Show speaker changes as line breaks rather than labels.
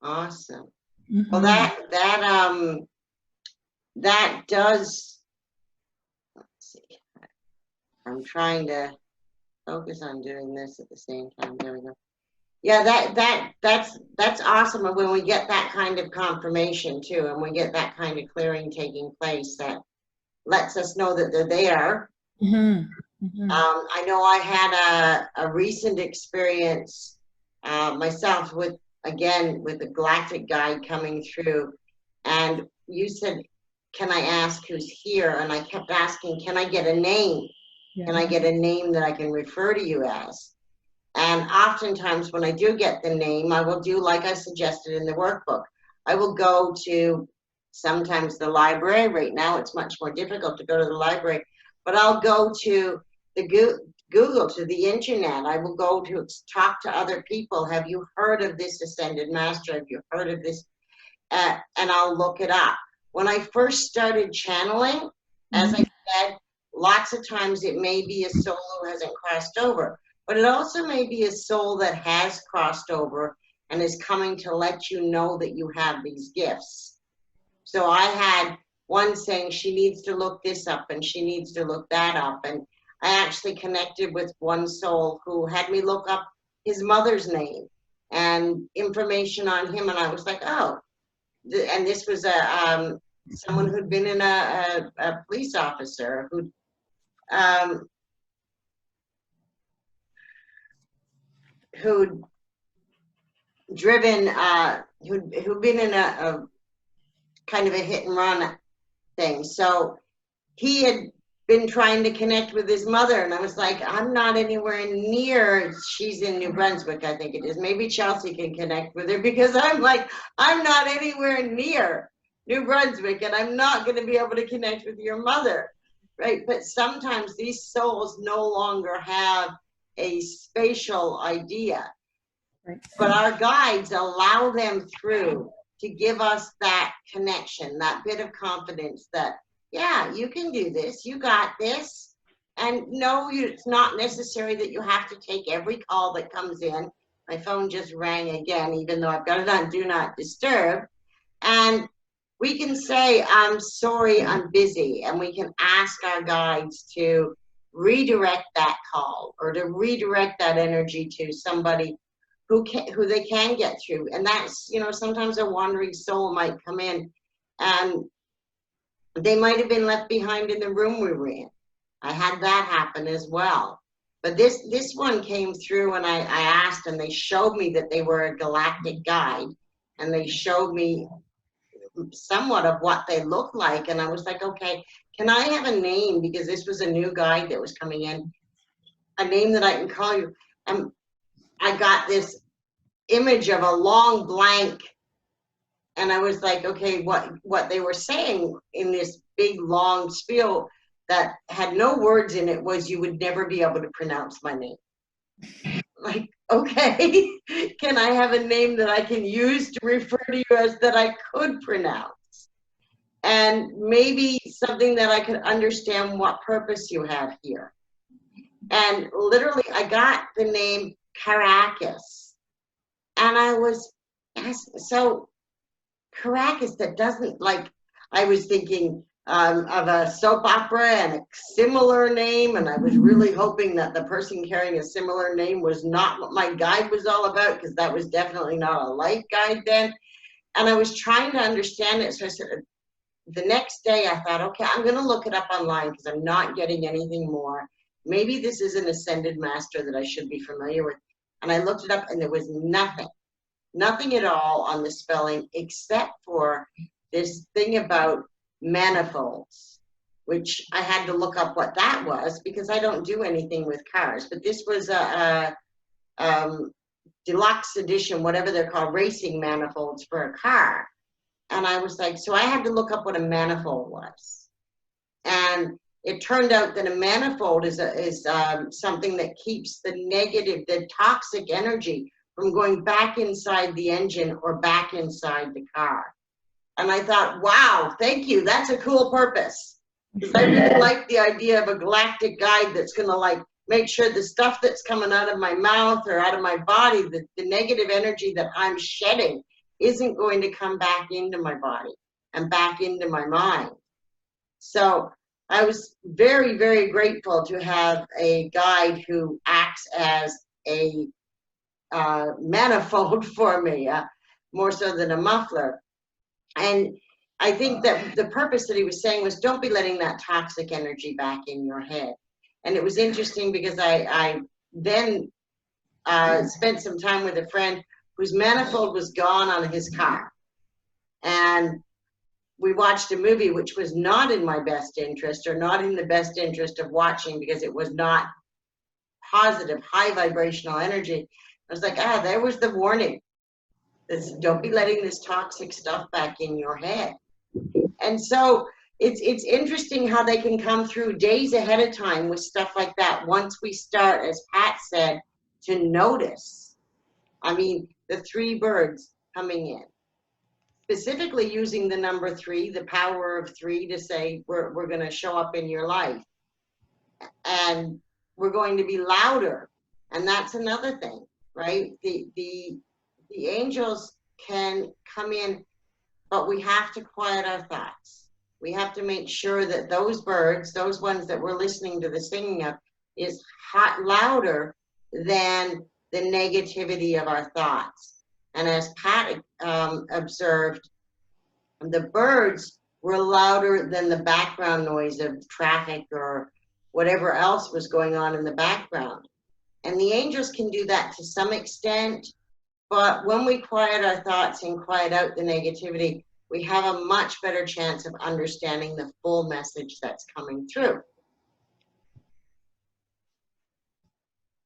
Awesome. Well,
Mm-hmm.
that does, let's see, I'm trying to focus on doing this at the same time. There we go. Yeah, that's awesome. And when we get that kind of confirmation too, and we get that kind of clearing taking place, that lets us know that they're there.
Mm-hmm. Mm-hmm.
I know I had a recent experience myself with, again, with the galactic guide coming through, and you said, "Can I ask who's here?" And I kept asking, "Can I get a name? Can I
Yeah.
get a name that I can refer to you as?" And oftentimes when I do get the name, I will do like I suggested in the workbook. I will go to sometimes the library. Right now it's much more difficult to go to the library, but I'll go to the Google, to the internet. I will go to talk to other people. Have you heard of this ascended master? Have you heard of this? And I'll look it up. When I first started channeling, as I
Mm-hmm.
said, lots of times it may be a soul who hasn't crossed over, but it also may be a soul that has crossed over and is coming to let you know that you have these gifts. So I had one saying she needs to look this up and she needs to look that up. And I actually connected with one soul who had me look up his mother's name and information on him. And I was like, oh, and this was someone who'd been in a police officer um, who'd driven who'd been in a kind of a hit and run thing. So he had been trying to connect with his mother, and I was like, I'm not anywhere near. She's in New Brunswick, I think it is. Maybe Chelsea can connect with her, because I'm like, I'm not anywhere near New Brunswick, and I'm not going to be able to connect with your mother, right? But sometimes these souls no longer have a spatial idea,
Right.
but our guides allow them through to give us that connection, that bit of confidence that, yeah, you can do this, you got this. And no, it's not necessary that you have to take every call that comes in. My phone just rang again, even though I've got it on Do Not Disturb. And we can say, I'm sorry, I'm busy. And we can ask our guides to redirect that call or to redirect that energy to somebody who they can get through. And that's, sometimes a wandering soul might come in and they might have been left behind in the room we were in. I had that happen as well. But this one came through, and I asked, and they showed me that they were a galactic guide, and they showed me somewhat of what they look like. And I was like, okay, can I have a name? Because this was a new guide that was coming in, a name that I can call you. And I got this image of a long blank, and I was like, okay, what they were saying in this big long spiel that had no words in it was, you would never be able to pronounce my name. Like, okay, can I have a name that I can use to refer to you as that I could pronounce? And maybe something that I could understand what purpose you have here. And literally, I got the name Caracas. And I was, so Caracas, that doesn't, like, I was thinking of a soap opera and a similar name, and I was really hoping that the person carrying a similar name was not what my guide was all about, because that was definitely not a life guide then. And I was trying to understand it. So I said, the next day I thought, okay, I'm going to look it up online because I'm not getting anything more. Maybe this is an ascended master that I should be familiar with. And I looked it up, and there was nothing at all on the spelling, except for this thing about manifolds, which I had to look up what that was, because I don't do anything with cars. But this was a deluxe edition, whatever they're called, racing manifolds for a car. And I was like, so I had to look up what a manifold was. And it turned out that a manifold is something that keeps the negative, the toxic energy from going back inside the engine or back inside the car. And I thought, wow, thank you. That's a cool purpose. Because I really like the idea of a galactic guide that's going to, like, make sure the stuff that's coming out of my mouth or out of my body, the negative energy that I'm shedding, isn't going to come back into my body and back into my mind. So I was very, very grateful to have a guide who acts as a manifold for me, more so than a muffler. And I think that the purpose that he was saying was, don't be letting that toxic energy back in your head. And it was interesting because I then spent some time with a friend whose manifold was gone on his car. And we watched a movie which was not in my best interest, or not in the best interest of watching, because it was not positive, high vibrational energy. I was like, there was the warning. Don't be letting this toxic stuff back in your head. And so it's interesting how they can come through days ahead of time with stuff like that once we start, as Pat said, to notice. I mean, the 3 birds coming in, specifically using the number 3, the power of 3, to say we're going to show up in your life, and we're going to be louder. And that's another thing, right? The angels can come in, but we have to quiet our thoughts. We have to make sure that those birds, those ones that we're listening to the singing of, is louder than the negativity of our thoughts. And as Pat observed, the birds were louder than the background noise of traffic or whatever else was going on in the background. And the angels can do that to some extent, but when we quiet our thoughts and quiet out the negativity, we have a much better chance of understanding the full message that's coming through.